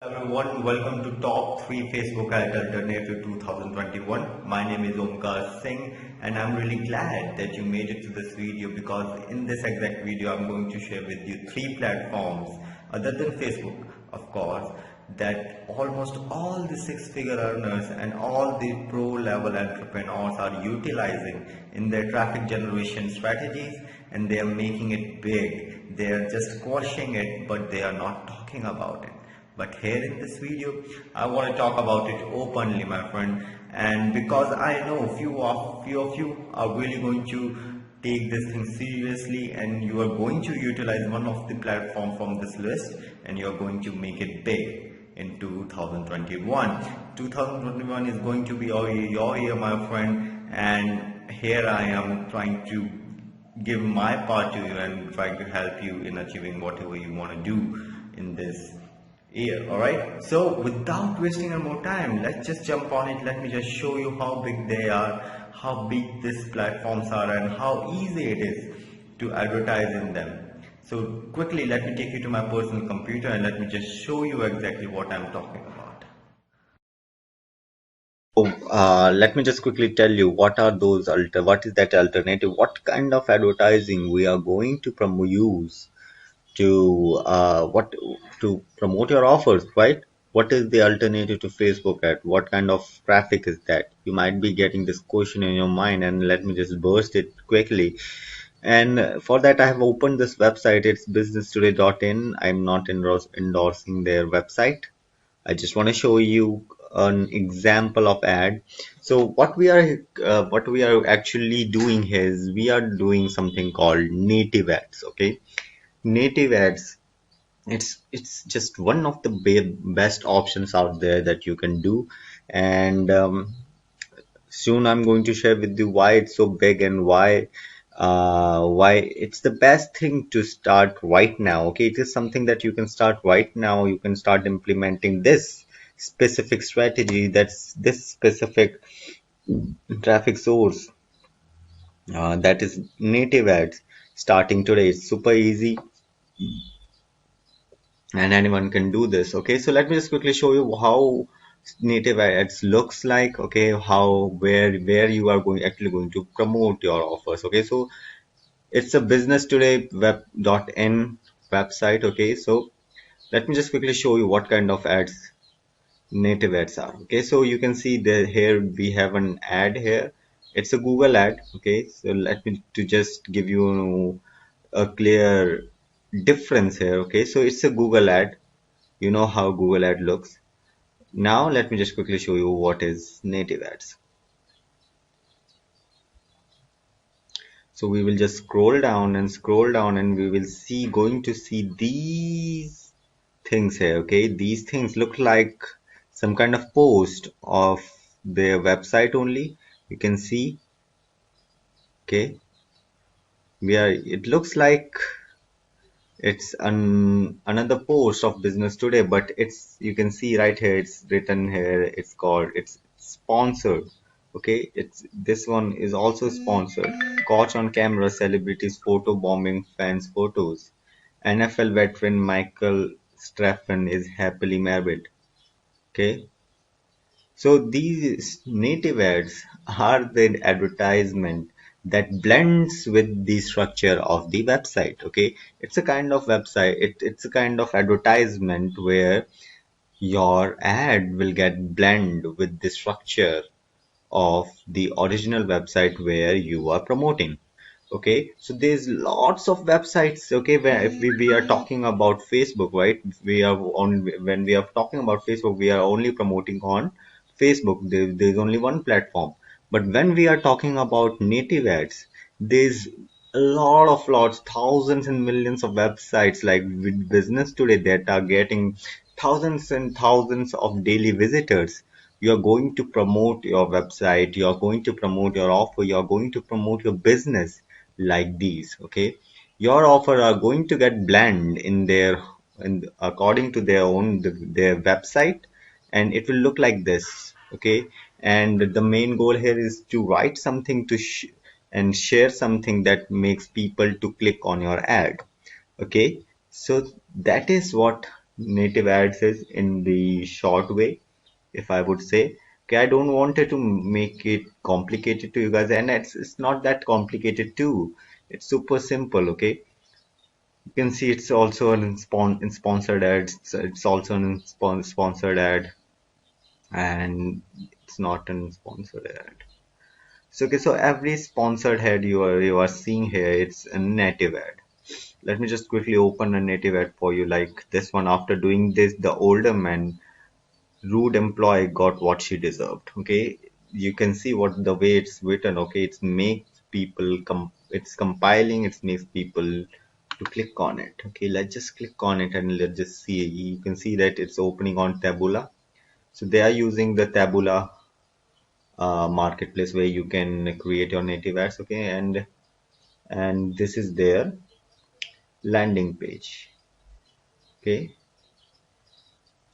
Everyone, welcome to Top 3 Facebook Ad Alternative 2021. My name is Omkar Singh and I'm really glad that you made it to this video because in this exact video I'm going to share with you 3 platforms other than Facebook, of course, that almost all the 6-figure earners and all the pro level entrepreneurs are utilizing in their traffic generation strategies, and they are making it big. They are just quashing it, but they are not talking about it. But here in this video, I want to talk about it openly, my friend. And because I know few of you are really going to take this thing seriously, and you are going to utilize one of the platform from this list, and you are going to make it big in 2021. 2021 is going to be your year, my friend. And here I am trying to give my part to you and trying to help you in achieving whatever you want to do in this year. All right, so without wasting any more time, let's just jump on it. Let me just show you how big they are, how big these platforms are, and how easy it is to advertise in them. So quickly, let me take you to my personal computer and let me just show you exactly what I'm talking about. Let me just quickly tell you what is that alternative, what kind of advertising we are going to use to what to promote your offers, right? What is the alternative to Facebook ad? What kind of traffic is that? You might be getting this question in your mind, and let me just burst it quickly. And for that, I have opened this website. It's businesstoday.in. I'm not endorsing their website. I just want to show you an example of ad. So what we are actually doing here is we are doing something called native ads. Okay, native ads, it's just one of the best options out there that you can do. And soon I'm going to share with you why it's so big and why it's the best thing to start right now. Okay, it is something that you can start right now. You can start implementing this specific strategy, that's this specific traffic source, that is native ads, starting today. It's super easy and anyone can do this. Okay, so let me just quickly show you how native ads looks like. Okay, how where you are going to promote your offers. Okay, so it's a business today web.in website. Okay, so let me just quickly show you what kind of ads native ads are. Okay, so you can see that here we have an ad here. It's a Google ad. Okay, so let me to just give you a clear difference here. Okay, so it's a Google ad. You know how Google ad looks. Now let me just quickly show you what is native ads. So we will just scroll down and scroll down, and we will see going to see these things here. Okay, these things look like some kind of post of their website only. You can see. Okay, it looks like it's another post of business today, but it's, you can see right here, it's written here, it's sponsored. Okay, it's, this one is also sponsored. Caught on camera, celebrities photo bombing fans photos. NFL veteran Michael Straffen is happily married. Okay, so these native ads are the advertisement that blends with the structure of the website. Okay, it's a kind of website, it's a kind of advertisement where your ad will get blend with the structure of the original website where you are promoting. Okay, so there's lots of websites. Okay, where if we are talking about Facebook, right, we are on, when we are talking about Facebook, we are only promoting on Facebook. There's only one platform. But when we are talking about native ads, there's a lots, thousands and millions of websites like with business today that are getting thousands and thousands of daily visitors. You are going to promote your website, you are going to promote your offer, you are going to promote your business like these. Okay, your offer are going to get blend in their, in according to their own their website, and it will look like this. Okay, and the main goal here is to write something to and share something that makes people to click on your ad. Okay, so that is what native ads is in the short way, if I would say. Okay, I don't want it to make it complicated to you guys, and it's not that complicated too. It's super simple. Okay, you can see it's also an sponsored ad. It's also an sponsored ad, and it's not an sponsored ad. So okay, so every sponsored ad you are seeing here, it's a native ad. Let me just quickly open a native ad for you, like this one. After doing this, the older man, rude employee got what she deserved. Okay, you can see what the way it's written. Okay, it's makes people it's compiling. It makes people to click on it. Okay, let's just click on it and let's just see. You can see that it's opening on Taboola. So they are using the Taboola marketplace where you can create your native ads. Okay, and this is their landing page. Okay,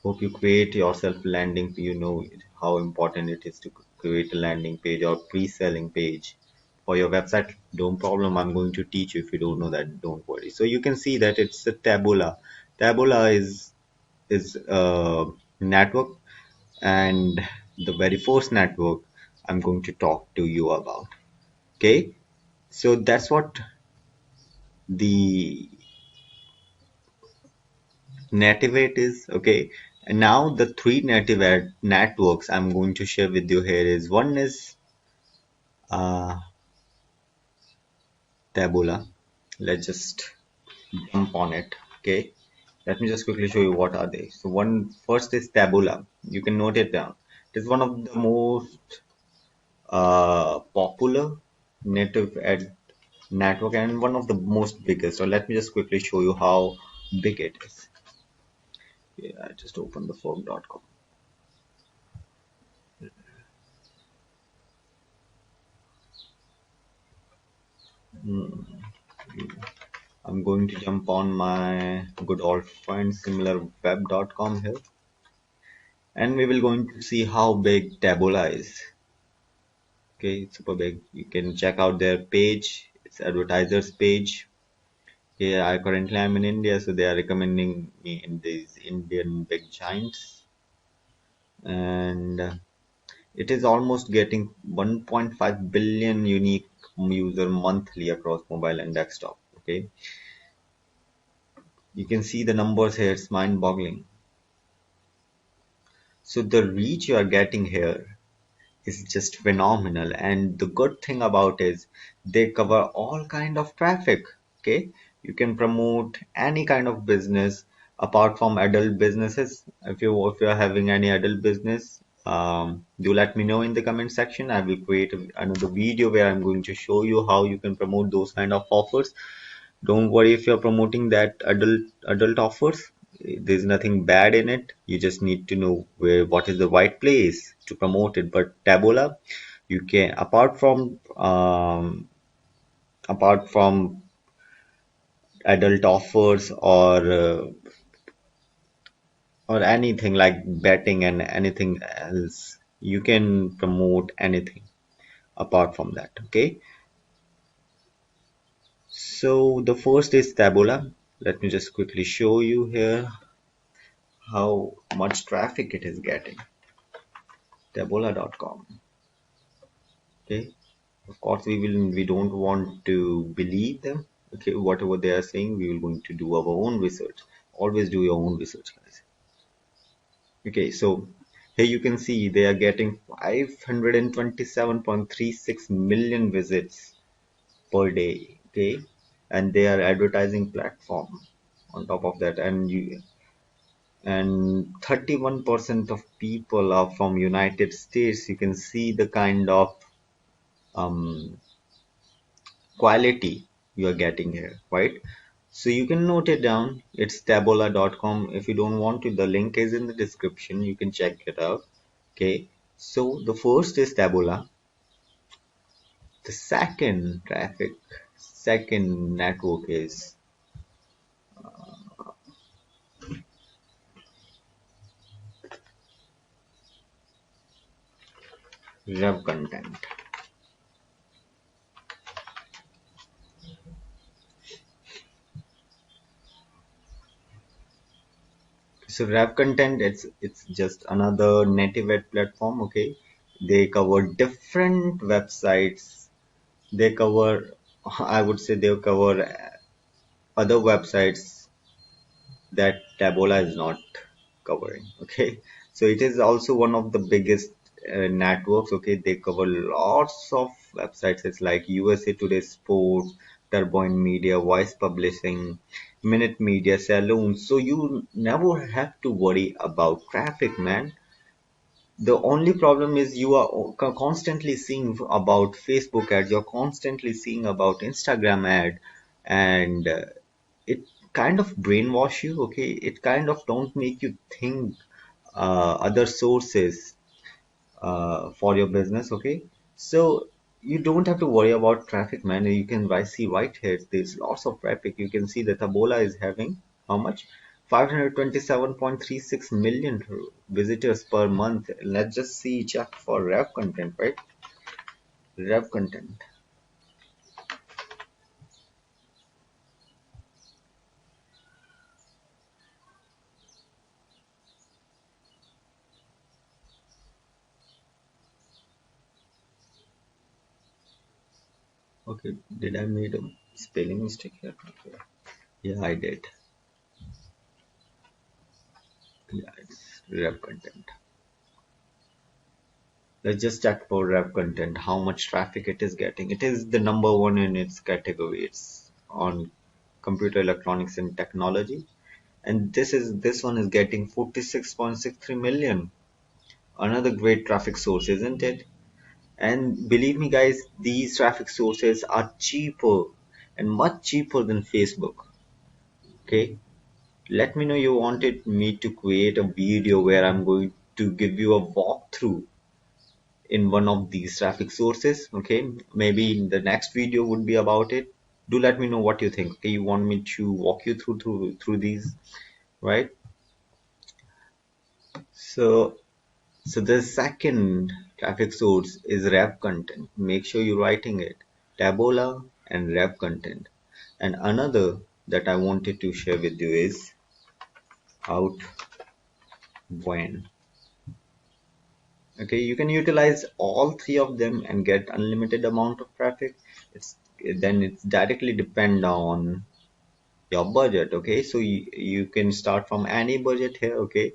hope you create yourself landing. You know how important it is to create a landing page or pre-selling page for your website. Don't problem, I'm going to teach you. If you don't know that, don't worry. So you can see that it's a Taboola is a network, and the very first network I'm going to talk to you about. Okay, so that's what the nativate is. Okay, and now the three native networks I'm going to share with you here is, one is uh, Taboola. Let's just jump on it. Okay, let me just quickly show you what are they. So one first is Taboola. You can note it down. It is one of the most popular native ad network and one of the most biggest. So let me just quickly show you how big it is. Yeah, I just opened the fork.com. I'm going to jump on my good old friend similarweb.com here, and we will going to see how big Taboola is. Okay, it's super big. You can check out their page. It's advertisers page. Okay, I currently am in India, so they are recommending me in these Indian big giants, and it is almost getting 1.5 billion unique user monthly across mobile and desktop. Okay, you can see the numbers here. It's mind-boggling. So the reach you are getting here is just phenomenal, and the good thing about is they cover all kind of traffic. Okay, you can promote any kind of business apart from adult businesses. If you are having any adult business, do let me know in the comment section. I will create another video where I'm going to show you how you can promote those kind of offers. Don't worry if you're promoting that adult offers. There's nothing bad in it. You just need to know what is the right place to promote it. But Taboola, you can apart from adult offers or anything like betting and anything else, you can promote anything apart from that. Okay. So the first is Taboola. Let me just quickly show you here how much traffic it is getting. Taboola.com. Okay, of course we don't want to believe them. Okay, whatever they are saying, we will going to do our own research. Always do your own research, guys. Okay, so here you can see they are getting 527.36 million visits per day. Okay, and they are advertising platform on top of that, and 31% of people are from United States. You can see the kind of um, quality you are getting here, right? So you can note it down. It's taboola.com. If you don't want to, the link is in the description. You can check it out. Okay. So the first is Taboola. The second network is Rev Content. So Rap Content, it's just another native ad platform. Okay, they cover different websites. They cover, I would say, they cover other websites that Taboola is not covering. Okay, so it is also one of the biggest networks. Okay, they cover lots of websites. It's like USA Today Sports, Turbine Media, Voice Publishing, Minute Media, Saloon. So you never have to worry about traffic, man. The only problem is you are constantly seeing about Facebook ads, you're constantly seeing about Instagram ad, and it kind of brainwash you. Okay, it kind of don't make you think other sources for your business. Okay, so you don't have to worry about traffic, man. You can see right here, there's lots of traffic. You can see that Taboola is having how much, 527.36 million visitors per month. Let's just see, check for Rev Content, right? Rev Content. Okay, did I made a spelling mistake here? Okay. Yeah, I did. Yeah, it's Rev Content. Let's just check for Rev Content, how much traffic it is getting. It is the number one in its category. It's on computer electronics and technology. And this one is getting 46.63 million. Another great traffic source, isn't it? And believe me guys, these traffic sources are cheaper and much cheaper than Facebook. Okay? Let me know you wanted me to create a video where I'm going to give you a walkthrough in one of these traffic sources. Okay, maybe the next video would be about it. Do let me know what you think. Okay, you want me to walk you through these, right? So the second traffic source is Rev Content. Make sure you're writing it, Taboola and Rev Content. And another that I wanted to share with you is Outbrain. Okay, you can utilize all three of them and get unlimited amount of traffic. It's directly depend on your budget. Okay, so you can start from any budget here. Okay,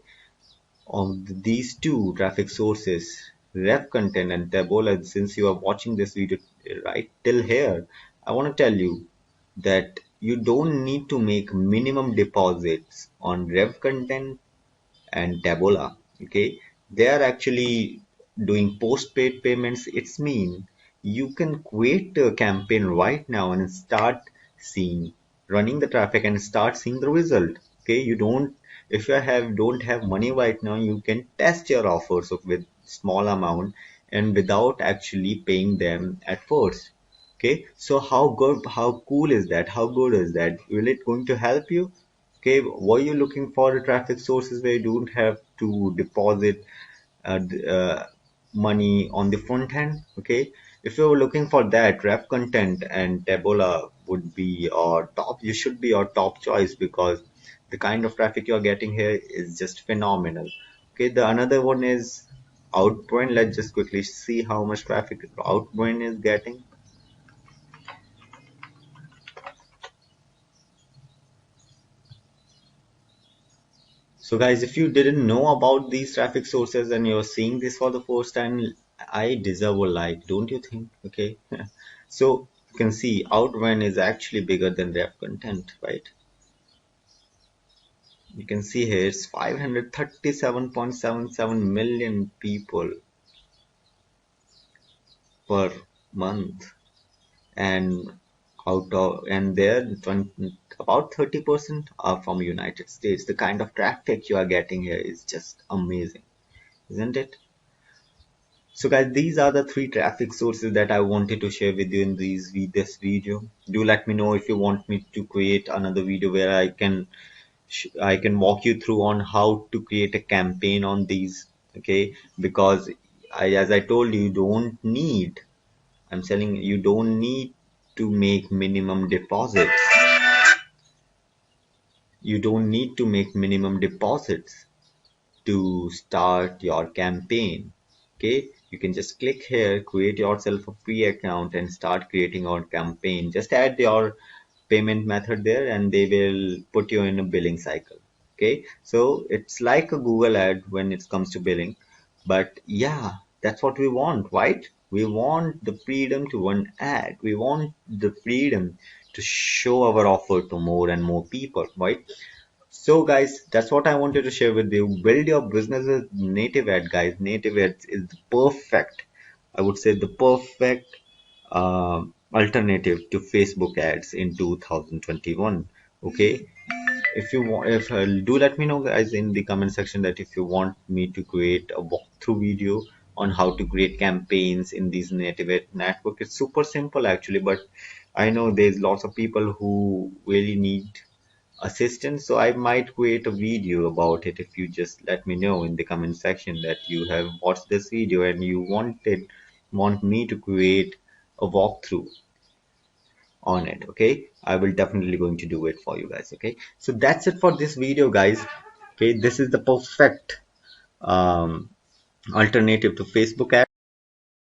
on these two traffic sources, Ref Content and Taboola. Since you are watching this video right till here, I want to tell you that you don't need to make minimum deposits on Rev Content and Taboola. Okay, they are actually doing postpaid payments. It's mean you can create a campaign right now and start seeing running the traffic and start seeing the result. Okay, you don't, if you don't have money right now, you can test your offers with small amount and without actually paying them at first. Okay, so how good, how cool is that? How good is that? Will it going to help you? Okay, were you looking for traffic sources where you don't have to deposit money on the front end? Okay, if you're looking for that, Ref Content and Taboola would be your top. You should be your top choice because the kind of traffic you're getting here is just phenomenal. Okay, the another one is Outbrain. Let's just quickly see how much traffic Outbrain is getting. So guys, if you didn't know about these traffic sources and you're seeing this for the first time, I deserve a like, don't you think? Okay. So you can see Outrun is actually bigger than Ref Content, right? You can see here it's 537.77 million people per month, and there about 30% are from United States. The kind of traffic you are getting here is just amazing, isn't it? So guys, these are the three traffic sources that I wanted to share with you in this video. Do let me know if you want me to create another video where I can walk you through on how to create a campaign on these. Okay, because as I told you, I'm telling you, you don't need to make minimum deposits. you don't need to make minimum deposits to start your campaign. Okay, you can just click here, create yourself a free account and start creating your campaign. Just add your payment method there and they will put you in a billing cycle. Okay, so it's like a Google ad when it comes to billing, but yeah, that's what we want, right? We want the freedom to run ad. We want the freedom to show our offer to more and more people, right? So guys, that's what I wanted to share with you. Build your business with native ad, guys. Native ads is the perfect, I would say the perfect alternative to Facebook ads in 2021. Okay, if you want, if do let me know guys in the comment section that if you want me to create a walkthrough video on how to create campaigns in these native ad network. It's super simple actually, but I know there's lots of people who really need assistant, so I might create a video about it. If you just let me know in the comment section that you have watched this video and you want me to create a walkthrough on it. Okay, I will definitely going to do it for you guys. Okay, so that's it for this video guys. Okay, this is the perfect alternative to Facebook